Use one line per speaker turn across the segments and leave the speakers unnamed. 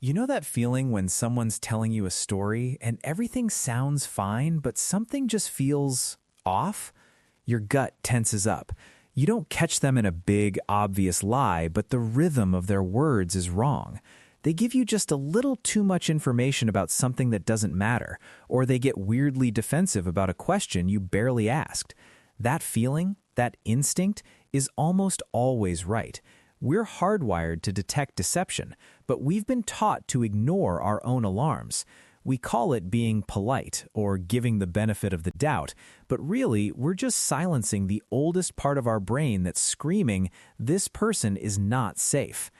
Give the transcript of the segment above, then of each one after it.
You know that feeling when someone's telling you a story and everything sounds fine, but something just feels off? Your gut tenses up. You don't catch them in a big, obvious lie, but the rhythm of their words is wrong. They give you just a little too much information about something that doesn't matter, or they get weirdly defensive about a question you barely asked. That feeling, that instinct, is almost always right. We're hardwired to detect deception, but we've been taught to ignore our own alarms. We call it being polite or giving the benefit of the doubt, but really, we're just silencing the oldest part of our brain that's screaming, "This person is not safe."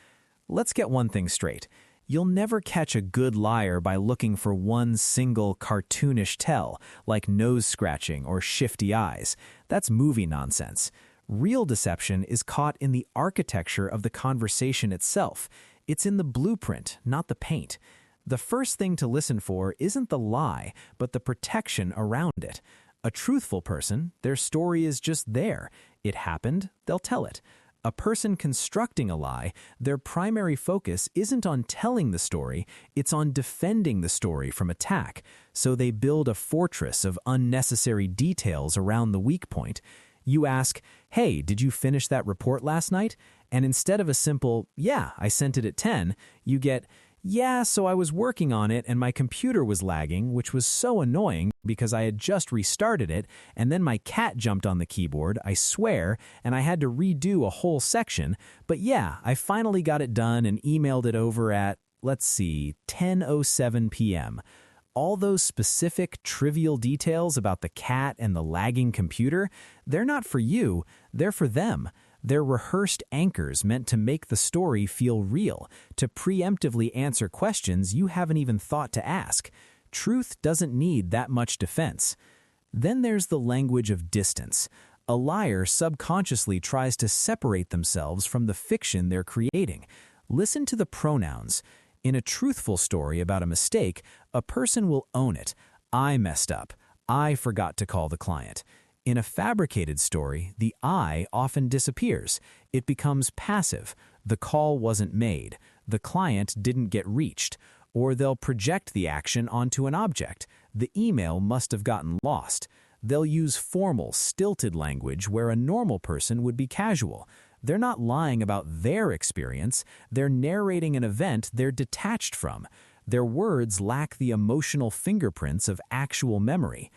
Let's get one thing straight. You'll never catch a good liar by looking for one single cartoonish tell, like nose scratching or shifty eyes. That's movie nonsense. Real deception is caught in the architecture of the conversation itself. It's in the blueprint, not the paint. The first thing to listen for isn't the lie, but the protection around it. A truthful person, their story is just there. It happened, they'll tell it. A person constructing a lie, their primary focus isn't on telling the story, it's on defending the story from attack. So they build a fortress of unnecessary details around the weak point. You ask, "Hey, did you finish that report last night?" And instead of a simple, "Yeah, I sent it at 10, you get, "Yeah, so I was working on it and my computer was lagging, which was so annoying because I had just restarted it, and then my cat jumped on the keyboard, I swear, and I had to redo a whole section. But yeah, I finally got it done and emailed it over at, let's see, 10:07 p.m." All those specific, trivial details about the cat and the lagging computer, they're not for you, they're for them. They're rehearsed anchors meant to make the story feel real, to preemptively answer questions you haven't even thought to ask. Truth doesn't need that much defense. Then there's the language of distance. A liar subconsciously tries to separate themselves from the fiction they're creating. Listen to the pronouns. In a truthful story about a mistake, a person will own it. "I messed up. I forgot to call the client." In a fabricated story, the "I" often disappears. It becomes passive. The call wasn't made. The client didn't get reached. Or they'll project the action onto an object. The email must have gotten lost. They'll use formal, stilted language where a normal person would be casual. They're not lying about their experience. They're narrating an event they're detached from. Their words lack the emotional fingerprints of actual memory.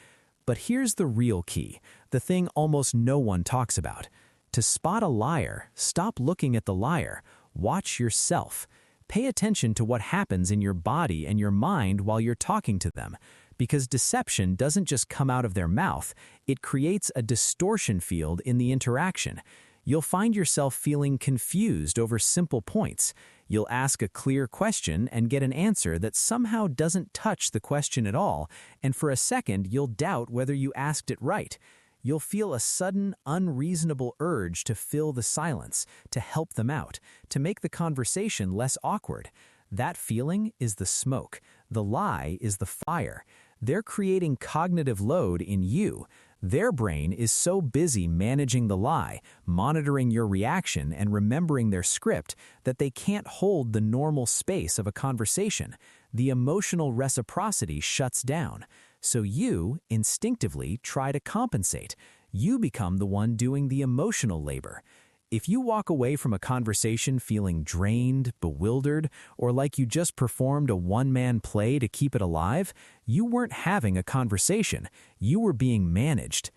But here's the real key, the thing almost no one talks about. To spot a liar, stop looking at the liar. Watch yourself. Pay attention to what happens in your body and your mind while you're talking to them. Because deception doesn't just come out of their mouth, it creates a distortion field in the interaction. You'll find yourself feeling confused over simple points. You'll ask a clear question and get an answer that somehow doesn't touch the question at all, and for a second you'll doubt whether you asked it right. You'll feel a sudden, unreasonable urge to fill the silence, to help them out, to make the conversation less awkward. That feeling is the smoke. The lie is the fire. They're creating cognitive load in you. Their brain is so busy managing the lie, monitoring your reaction, and remembering their script that they can't hold the normal space of a conversation. The emotional reciprocity shuts down. So you, instinctively, try to compensate. You become the one doing the emotional labor. If you walk away from a conversation feeling drained, bewildered, or like you just performed a one-man play to keep it alive, you weren't having a conversation. You were being managed.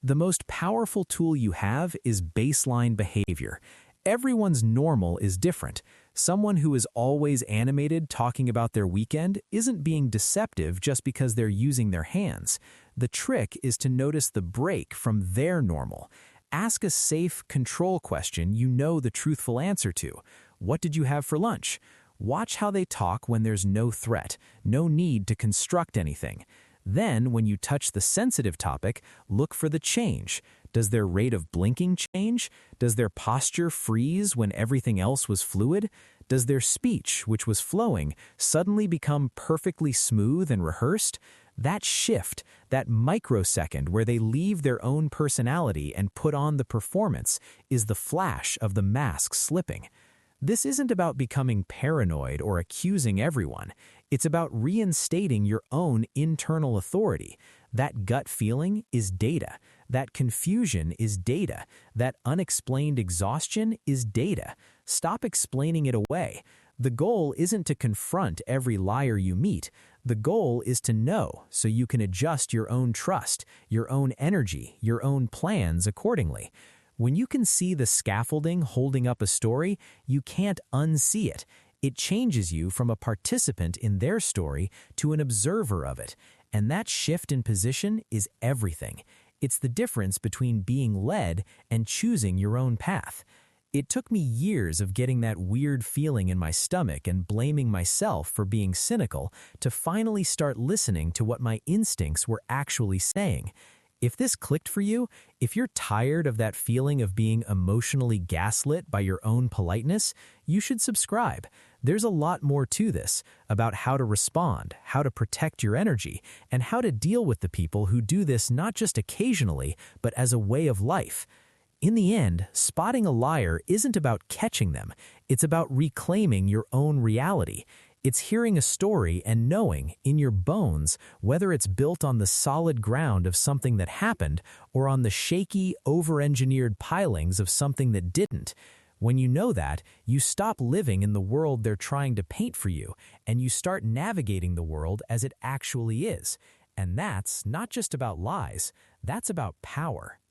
The most powerful tool you have is baseline behavior. Everyone's normal is different. Someone who is always animated talking about their weekend isn't being deceptive just because they're using their hands. The trick is to notice the break from their normal. Ask a safe, control question you know the truthful answer to. What did you have for lunch? Watch how they talk when there's no threat, no need to construct anything. Then, when you touch the sensitive topic, look for the change. Does their rate of blinking change? Does their posture freeze when everything else was fluid? Does their speech, which was flowing, suddenly become perfectly smooth and rehearsed? That shift, that microsecond where they leave their own personality and put on the performance, is the flash of the mask slipping. This isn't about becoming paranoid or accusing everyone. It's about reinstating your own internal authority. That gut feeling is data. That confusion is data. That unexplained exhaustion is data. Stop explaining it away. The goal isn't to confront every liar you meet. The goal is to know so you can adjust your own trust, your own energy, your own plans accordingly. When you can see the scaffolding holding up a story, you can't unsee it. It changes you from a participant in their story to an observer of it. And that shift in position is everything. It's the difference between being led and choosing your own path. It took me years of getting that weird feeling in my stomach and blaming myself for being cynical to finally start listening to what my instincts were actually saying. If this clicked for you, if you're tired of that feeling of being emotionally gaslit by your own politeness, you should subscribe. There's a lot more to this about how to respond, how to protect your energy, and how to deal with the people who do this not just occasionally, but as a way of life. In the end, spotting a liar isn't about catching them. It's about reclaiming your own reality. It's hearing a story and knowing, in your bones, whether it's built on the solid ground of something that happened or on the shaky, over-engineered pilings of something that didn't. When you know that, you stop living in the world they're trying to paint for you, and you start navigating the world as it actually is. And that's not just about lies, that's about power.